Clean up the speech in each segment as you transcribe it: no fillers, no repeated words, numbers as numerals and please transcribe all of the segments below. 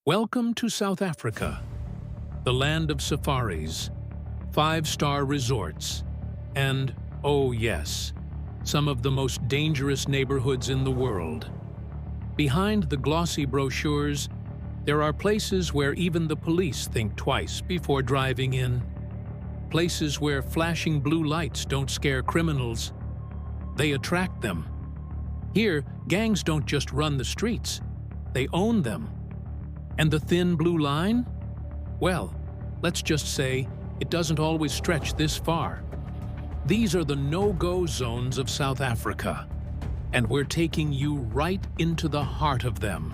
Welcome to South Africa, the land of safaris, five-star resorts, and, oh yes, some of the most dangerous neighborhoods in the world. Behind the glossy brochures, there are places where even the police think twice before driving in. Places where flashing blue lights don't scare criminals. They attract them. Here, gangs don't just run the streets, they own them. And the thin blue line? Well, let's just say it doesn't always stretch this far. These are the no-go zones of South Africa, and we're taking you right into the heart of them.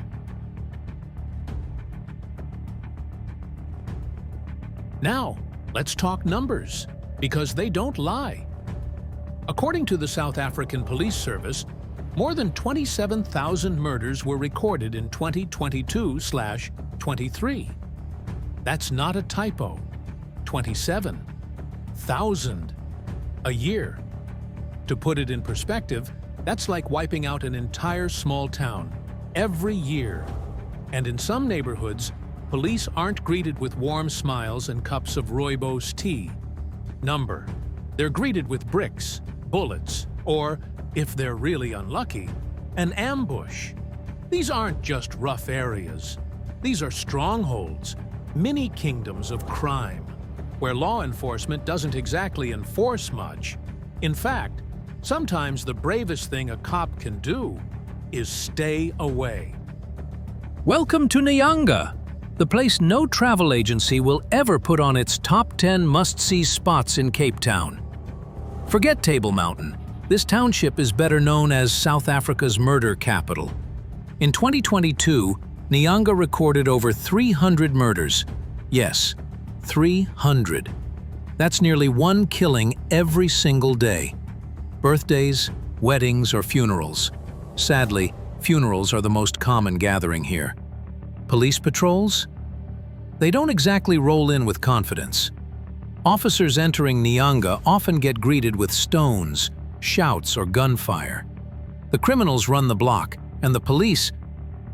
Now, let's talk numbers, because they don't lie. According to the South African Police Service, more than 27,000 murders were recorded in 2022/23. That's not a typo. 27,000 a year. To put it in perspective, that's like wiping out an entire small town every year. And in some neighborhoods, police aren't greeted with warm smiles and cups of rooibos tea. They're greeted with bricks, bullets, or, if they're really unlucky, an ambush. These aren't just rough areas. These are strongholds, mini kingdoms of crime, where law enforcement doesn't exactly enforce much. In fact, sometimes the bravest thing a cop can do is stay away. Welcome to Nyanga, the place no travel agency will ever put on its top 10 must-see spots in Cape Town. Forget Table Mountain. This township is better known as South Africa's murder capital. In 2022, Nyanga recorded over 300 murders. Yes, 300. That's nearly one killing every single day. Birthdays, weddings, or funerals. Sadly, funerals are the most common gathering here. Police patrols? They don't exactly roll in with confidence. Officers entering Nyanga often get greeted with stones, shouts, or gunfire. The criminals run the block, and the police,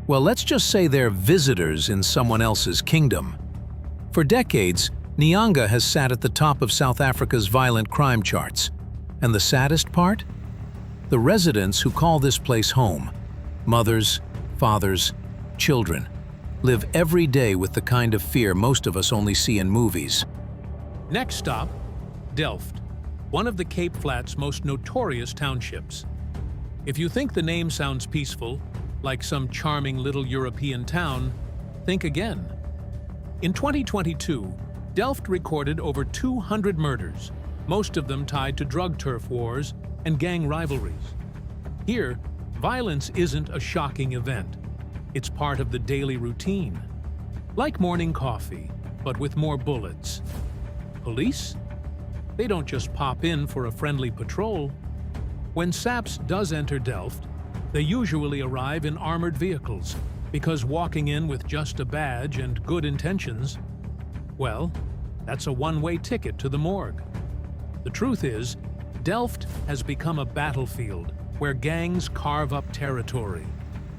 well, let's just say they're visitors in someone else's kingdom. For decades, Nyanga has sat at the top of South Africa's violent crime charts. And the saddest part? The residents who call this place home, mothers, fathers, children, live every day with the kind of fear most of us only see in movies. Next stop, Delft, one of the Cape Flat's most notorious townships. If you think the name sounds peaceful, like some charming little European town, think again. In 2022, Delft recorded over 200 murders, most of them tied to drug turf wars and gang rivalries. Here, violence isn't a shocking event. It's part of the daily routine. Like morning coffee, but with more bullets. Police? They don't just pop in for a friendly patrol. When SAPS does enter Delft, they usually arrive in armored vehicles, because walking in with just a badge and good intentions, well, that's a one-way ticket to the morgue. The truth is, Delft has become a battlefield where gangs carve up territory,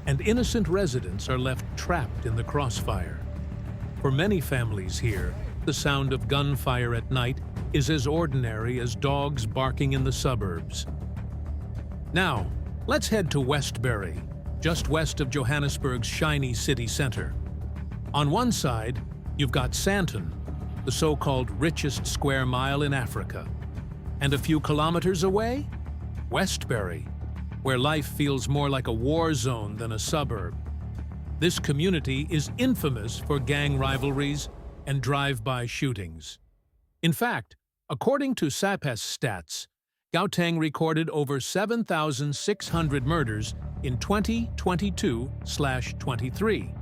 and innocent residents are left trapped in the crossfire. For many families here, the sound of gunfire at night is as ordinary as dogs barking in the suburbs. Now, let's head to Westbury, just west of Johannesburg's shiny city center. On one side, you've got Sandton, the so-called richest square mile in Africa. And a few kilometers away, Westbury, where life feels more like a war zone than a suburb. This community is infamous for gang rivalries and drive-by shootings. In fact, according to SAPS stats, Gauteng recorded over 7,600 murders in 2022/23,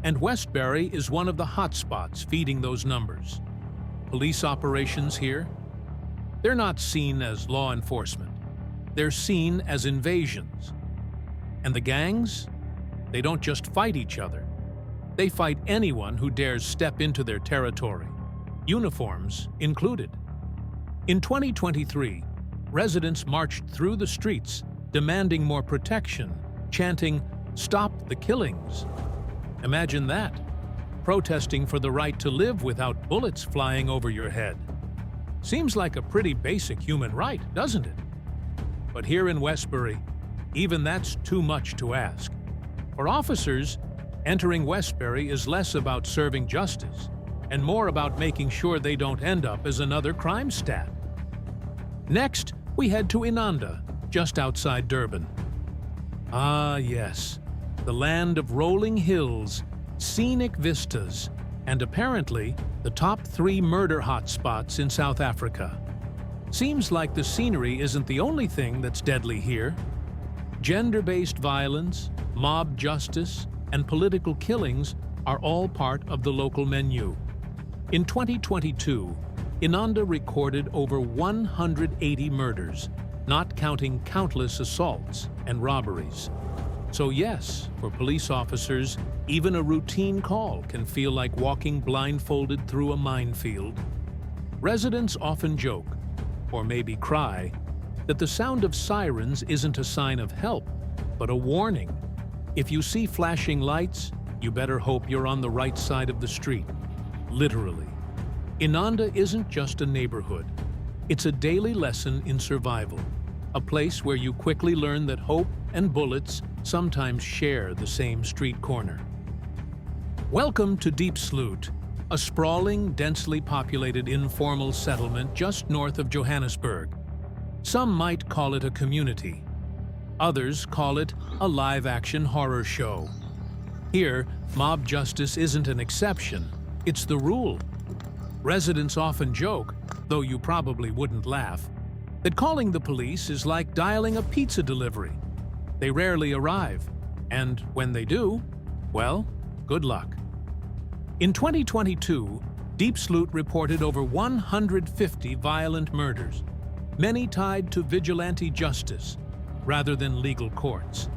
and Westbury is one of the hotspots feeding those numbers. Police operations here? They're not seen as law enforcement. They're seen as invasions. And the gangs? They don't just fight each other. They fight anyone who dares step into their territory, uniforms included. In 2023, residents marched through the streets demanding more protection, chanting, "Stop the killings." Imagine that. protesting for the right to live without bullets flying over your head. Seems like a pretty basic human right, doesn't it? But here in Westbury, even that's too much to ask. For officers, entering Westbury is less about serving justice and more about making sure they don't end up as another crime stat. Next, we head to Inanda, just outside Durban. Ah, yes, the land of rolling hills, scenic vistas, and apparently the top 3 murder hotspots in South Africa. Seems like the scenery isn't the only thing that's deadly here. Gender-based violence, mob justice, and political killings are all part of the local menu. In 2022, Inanda recorded over 180 murders, not counting countless assaults and robberies. So yes, for police officers, even a routine call can feel like walking blindfolded through a minefield. Residents often joke, or maybe cry, that the sound of sirens isn't a sign of help, but a warning. If you see flashing lights, you better hope you're on the right side of the street. Literally. Inanda isn't just a neighborhood. It's a daily lesson in survival, a place where you quickly learn that hope and bullets sometimes share the same street corner. Welcome to Diepsloot, a sprawling, densely populated informal settlement just north of Johannesburg. Some might call it a community. Others call it a live-action horror show. Here, mob justice isn't an exception, it's the rule. Residents often joke, though you probably wouldn't laugh, that calling the police is like dialing a pizza delivery. They rarely arrive, and when they do, well, good luck. In 2022, Diepsloot reported over 150 violent murders, many tied to vigilante justice rather than legal courts.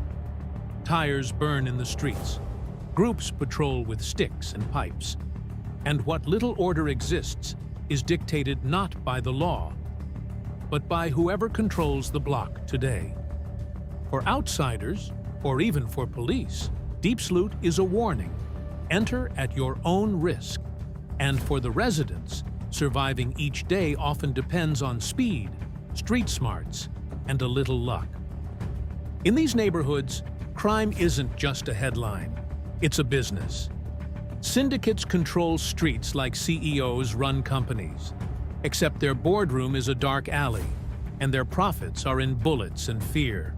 Tires burn in the streets, groups patrol with sticks and pipes, and what little order exists is dictated not by the law, but by whoever controls the block today. For outsiders, or even for police, Diepsloot is a warning. Enter at your own risk. And for the residents, surviving each day often depends on speed, street smarts, and a little luck. In these neighborhoods, crime isn't just a headline, it's a business. Syndicates control streets like CEOs run companies, except their boardroom is a dark alley, and their profits are in bullets and fear.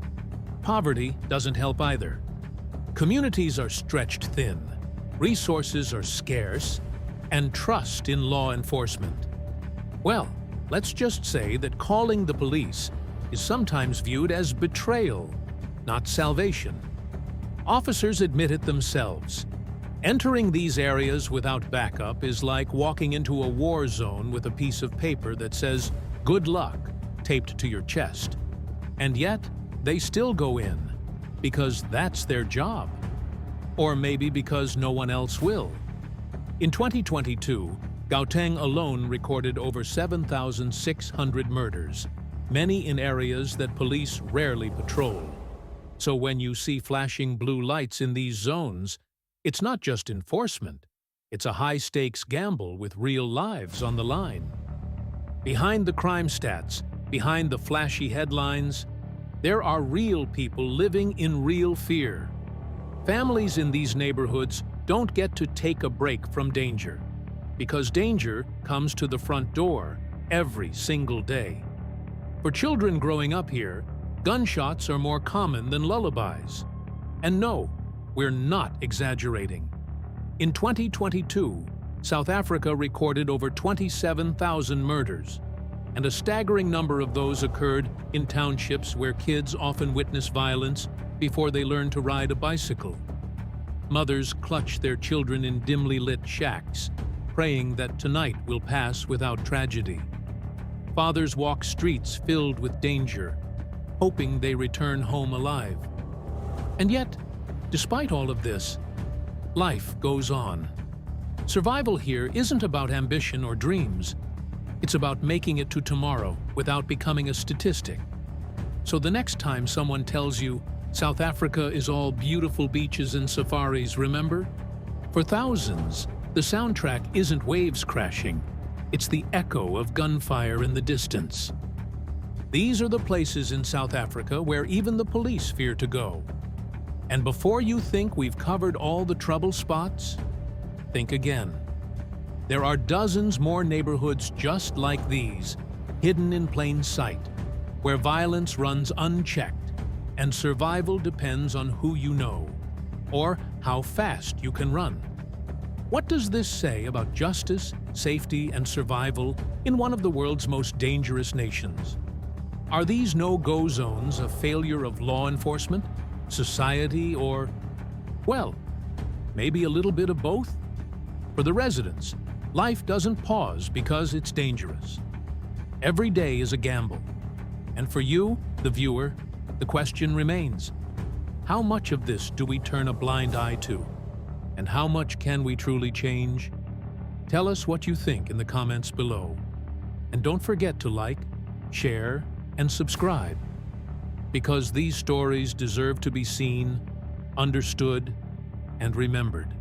Poverty doesn't help either. Communities are stretched thin, resources are scarce, and trust in law enforcement. Well, let's just say that calling the police is sometimes viewed as betrayal, not salvation. Officers admit it themselves. Entering these areas without backup is like walking into a war zone with a piece of paper that says, "Good luck," taped to your chest. And yet, they still go in, because that's their job. Or maybe because no one else will. In 2022, Gauteng alone recorded over 7,600 murders, many in areas that police rarely patrol. So when you see flashing blue lights in these zones, it's not just enforcement, it's a high-stakes gamble with real lives on the line. Behind the crime stats, behind the flashy headlines, there are real people living in real fear. Families in these neighborhoods don't get to take a break from danger, because danger comes to the front door every single day. For children growing up here, gunshots are more common than lullabies. And no, we're not exaggerating. In 2022, South Africa recorded over 27,000 murders, and a staggering number of those occurred in townships where kids often witness violence before they learn to ride a bicycle. Mothers clutch their children in dimly lit shacks, praying that tonight will pass without tragedy. Fathers walk streets filled with danger, hoping they return home alive. And yet, despite all of this, life goes on. Survival here isn't about ambition or dreams. It's about making it to tomorrow without becoming a statistic. So the next time someone tells you South Africa is all beautiful beaches and safaris, remember? For thousands, The soundtrack isn't waves crashing, it's the echo of gunfire in the distance. These are the places in South Africa where even the police fear to go. And before you think we've covered all the trouble spots, think again. There are dozens more neighborhoods just like these, hidden in plain sight, where violence runs unchecked and survival depends on who you know, or how fast you can run. What does this say about justice, safety, and survival in one of the world's most dangerous nations? Are these no-go zones a failure of law enforcement, society, or, well, maybe a little bit of both? For the residents, life doesn't pause because it's dangerous. Every day is a gamble. And for you, the viewer, the question remains: how much of this do we turn a blind eye to? And how much can we truly change? Tell us what you think in the comments below. And don't forget to like, share, and subscribe, because these stories deserve to be seen, understood, and remembered.